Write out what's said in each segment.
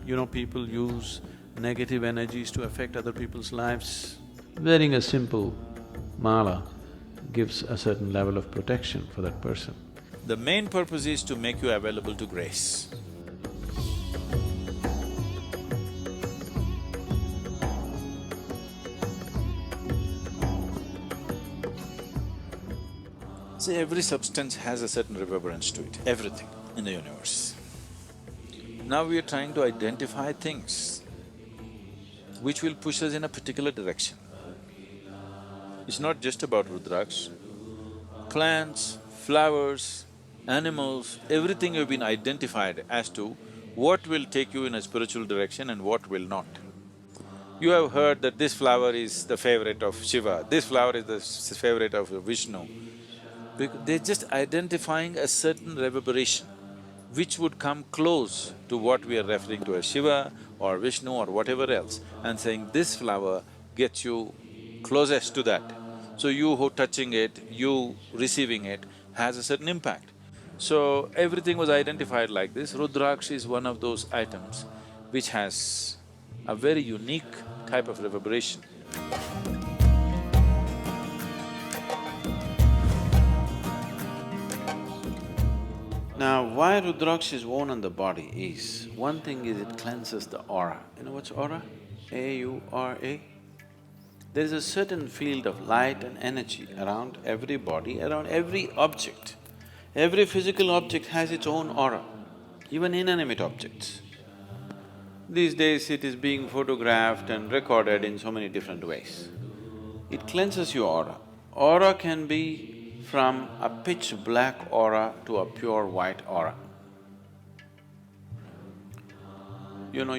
You know, people use negative energies to affect other people's lives. Wearing a simple mala gives a certain level of protection for that person. The main purpose is to make you available to grace. See, every substance has a certain reverberance to it, everything in the universe. Now we are trying to identify things which will push us in a particular direction. It's not just about Rudraksh. Plants, flowers, animals, everything have been identified as to what will take you in a spiritual direction and what will not. You have heard that this flower is the favorite of Shiva, this flower is the favorite of Vishnu. They're just identifying a certain reverberation which would come close to what we are referring to as Shiva or Vishnu or whatever else, and saying this flower gets you closest to that. So you who touching it, you receiving it has a certain impact. So everything was identified like this. Rudraksh is one of those items which has a very unique type of reverberation. Now, why Rudraksh is worn on the body is, one thing is it cleanses the aura. You know what's aura? A-U-R-A? There is a certain field of light and energy around every body, around every object. Every physical object has its own aura, even inanimate objects. These days it is being photographed and recorded in so many different ways. It cleanses your aura. Aura can be from a pitch black aura to a pure white aura. You know,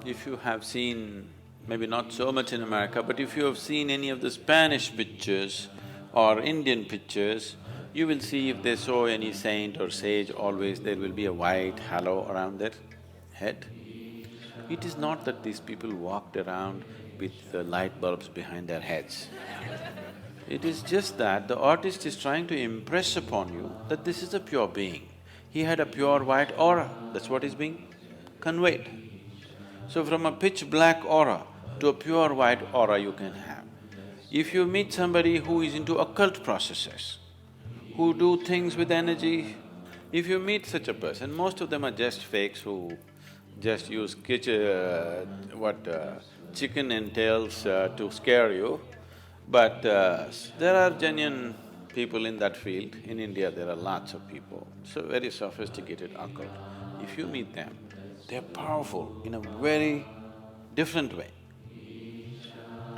if you have seen, maybe not so much in America, but if you have seen any of the Spanish pictures or Indian pictures, you will see if they show any saint or sage, always there will be a white halo around their head. It is not that these people walked around with light bulbs behind their heads. It is just that the artist is trying to impress upon you that this is a pure being. He had a pure white aura, that's what is being conveyed. So from a pitch black aura to a pure white aura you can have. If you meet somebody who is into occult processes, who do things with energy, if you meet such a person, most of them are just fakes who just use chicken entails to scare you. But there are genuine people in that field. In India, there are lots of people, so very sophisticated occult. If you meet them, they're powerful in a very different way.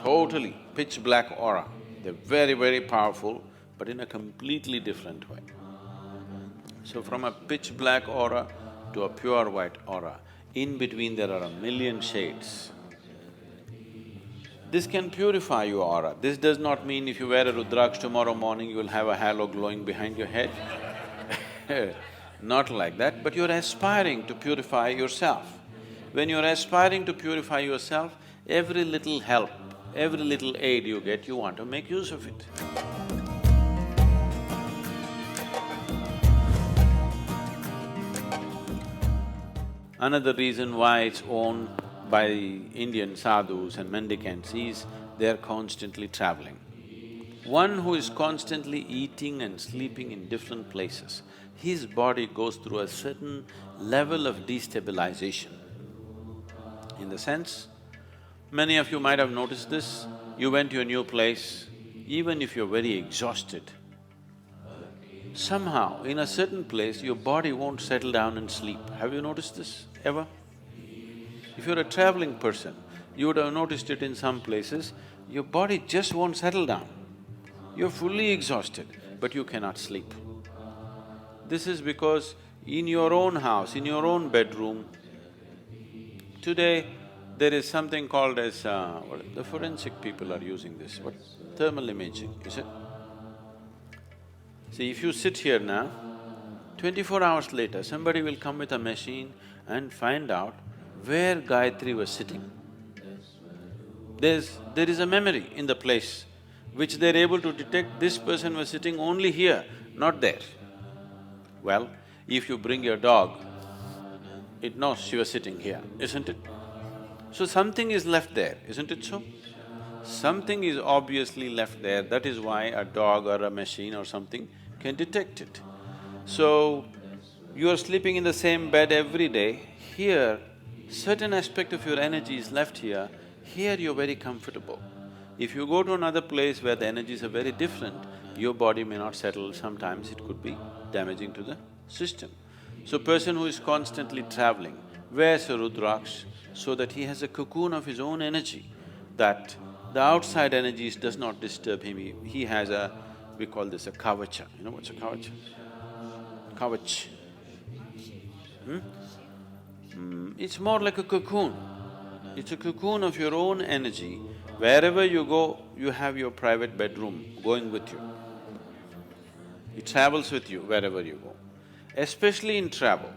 Totally pitch black aura. They're very, very powerful, but in a completely different way. So from a pitch black aura to a pure white aura, in between there are a million shades. This can purify your aura. This does not mean if you wear a Rudraksh tomorrow morning, you will have a halo glowing behind your head. Not like that, but you're aspiring to purify yourself. When you're aspiring to purify yourself, every little help, every little aid you get, you want to make use of it. Another reason why it's worn by Indian sadhus and mendicants is they're constantly traveling. One who is constantly eating and sleeping in different places, his body goes through a certain level of destabilization. In the sense, many of you might have noticed this, you went to a new place, even if you're very exhausted, somehow in a certain place your body won't settle down and sleep. Have you noticed this ever? If you're a traveling person, you would have noticed it in some places, your body just won't settle down. You're fully exhausted, but you cannot sleep. This is because in your own house, in your own bedroom, today there is something called as… the forensic people are using this, what? Thermal imaging, is it? See, if you sit here now, 24 hours later, somebody will come with a machine and find out where Gayatri was sitting. There is a memory in the place which they're able to detect this person was sitting only here, not there. Well, If you bring your dog, it knows you are sitting here, isn't it? So something is left there, isn't it so? Something is obviously left there, that is why a dog or a machine or something can detect it. So, you are sleeping in the same bed every day, here, certain aspect of your energy is left here, here you're very comfortable. If you go to another place where the energies are very different, your body may not settle, sometimes it could be damaging to the system. So person who is constantly traveling wears a Rudraksh so that he has a cocoon of his own energy, that the outside energies does not disturb him. He has a… we call this a kavacha. You know what's a kavacha? Kavach. It's more like a cocoon. It's a cocoon of your own energy. Wherever you go, you have your private bedroom going with you. It travels with you wherever you go. Especially in travel,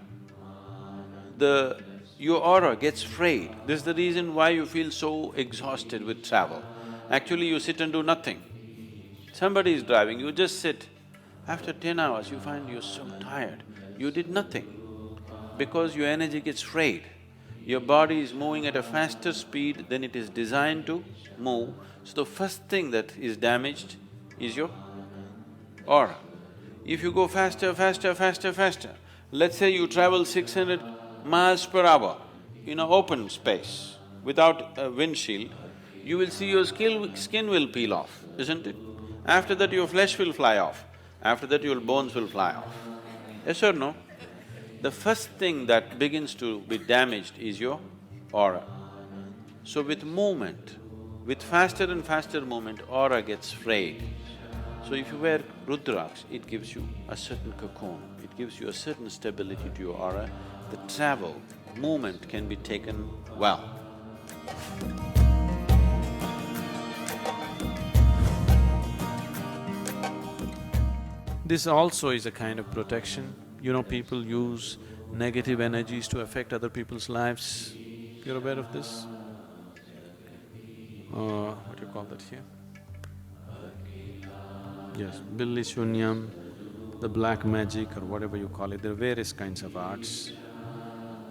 your aura gets frayed. This is the reason why you feel so exhausted with travel. Actually, you sit and do nothing. Somebody is driving, you just sit. After 10 hours, you find you're so tired. You did nothing because your energy gets frayed. Your body is moving at a faster speed than it is designed to move, so the first thing that is damaged is your aura. If you go faster, faster, faster, faster, let's say you travel 600 miles per hour in an open space without a windshield, you will see your skin will peel off, isn't it? After that your flesh will fly off, after that your bones will fly off. Yes or no? The first thing that begins to be damaged is your aura. So with movement, with faster and faster movement, aura gets frayed. So if you wear Rudraksh, it gives you a certain cocoon, it gives you a certain stability to your aura. The travel, movement can be taken well. This also is a kind of protection. You know, people use negative energies to affect other people's lives. You're aware of this? What do you call that here? Yes, Billi Shunyam, the black magic or whatever you call it, there are various kinds of arts.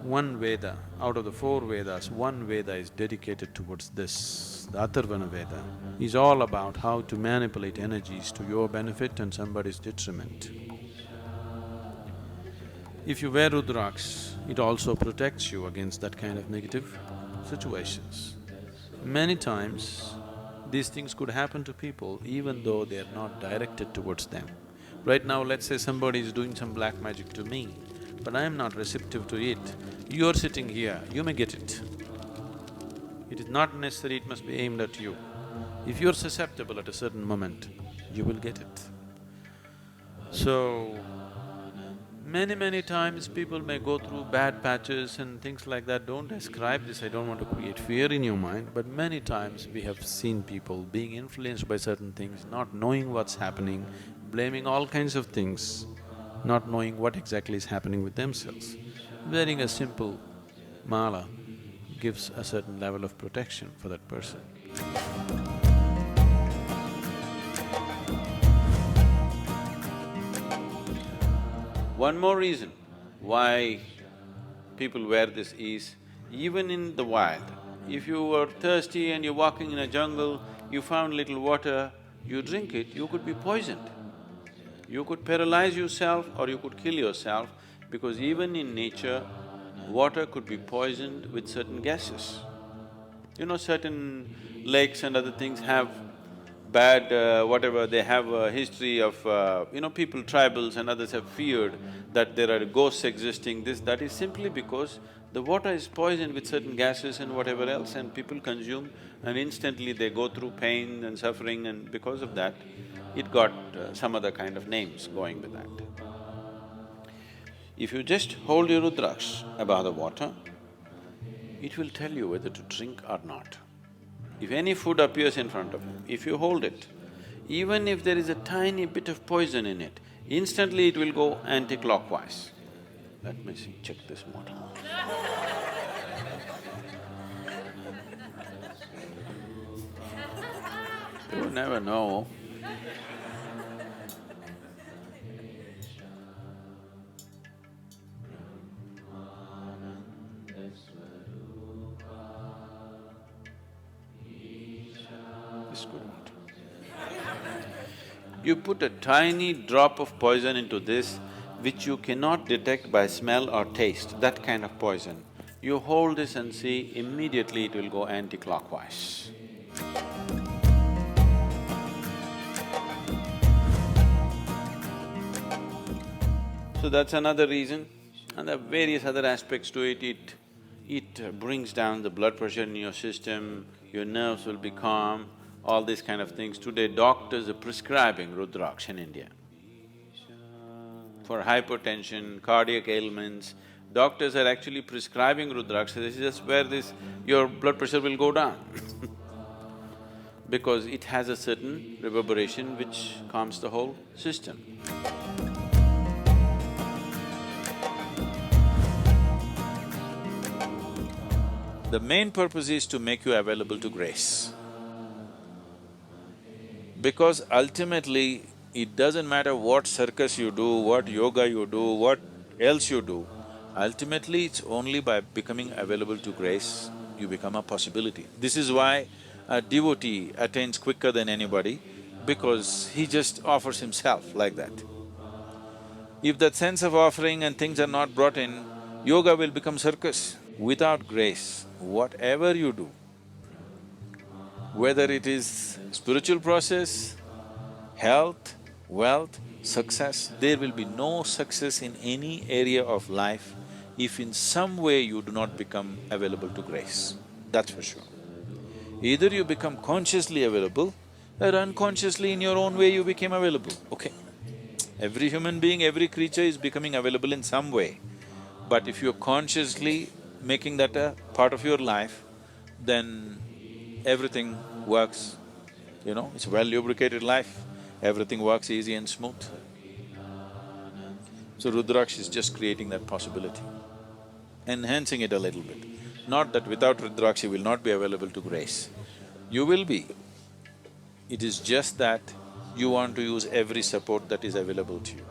One Veda, out of the 4 Vedas, one Veda is dedicated towards this. The Atharvana Veda is all about how to manipulate energies to your benefit and somebody's detriment. If you wear Rudraksh, it also protects you against that kind of negative situations. Many times, these things could happen to people even though they are not directed towards them. Right now, let's say somebody is doing some black magic to me, but I am not receptive to it. You're sitting here, you may get it. It is not necessary it must be aimed at you. If you're susceptible at a certain moment, you will get it. So, many times people may go through bad patches and things like that. Don't ascribe this, I don't want to create fear in your mind, but many times we have seen people being influenced by certain things, not knowing what's happening, blaming all kinds of things, not knowing what exactly is happening with themselves. Wearing a simple mala gives a certain level of protection for that person. One more reason why people wear this is, even in the wild, if you were thirsty and you're walking in a jungle, you found little water, you drink it, you could be poisoned. You could paralyze yourself or you could kill yourself, because even in nature, water could be poisoned with certain gases. You know, certain lakes and other things have bad whatever, they have a history of people, tribals and others have feared that there are ghosts existing, that is simply because the water is poisoned with certain gases and whatever else, and people consume and instantly they go through pain and suffering, and because of that, it got some other kind of names going with that. If you just hold your Rudraksh above the water, it will tell you whether to drink or not. If any food appears in front of you, if you hold it, even if there is a tiny bit of poison in it, instantly it will go anti-clockwise. Let me see, check this model. You never know. this good water. You put a tiny drop of poison into this, which you cannot detect by smell or taste, that kind of poison. You hold this and see, immediately it will go anti-clockwise. So that's another reason. And there are various other aspects to it. It brings down the blood pressure in your system, your nerves will be calm, all these kind of things. Today, doctors are prescribing Rudraksh in India. For hypertension, cardiac ailments, doctors are actually prescribing Rudraksh. This is just where your blood pressure will go down because it has a certain reverberation which calms the whole system. The main purpose is to make you available to grace. Because ultimately, it doesn't matter what circus you do, what yoga you do, what else you do, ultimately it's only by becoming available to grace, you become a possibility. This is why a devotee attains quicker than anybody, because he just offers himself like that. If that sense of offering and things are not brought in, yoga will become circus. Without grace, whatever you do, whether it is spiritual process, health, wealth, success, there will be no success in any area of life if in some way you do not become available to grace, that's for sure. Either you become consciously available or unconsciously in your own way you became available, okay? Every human being, every creature is becoming available in some way. But if you're consciously making that a part of your life, then everything works, it's a well-lubricated life, everything works easy and smooth. So Rudraksh is just creating that possibility, enhancing it a little bit. Not that without Rudraksh you will not be available to grace. You will be. It is just that you want to use every support that is available to you.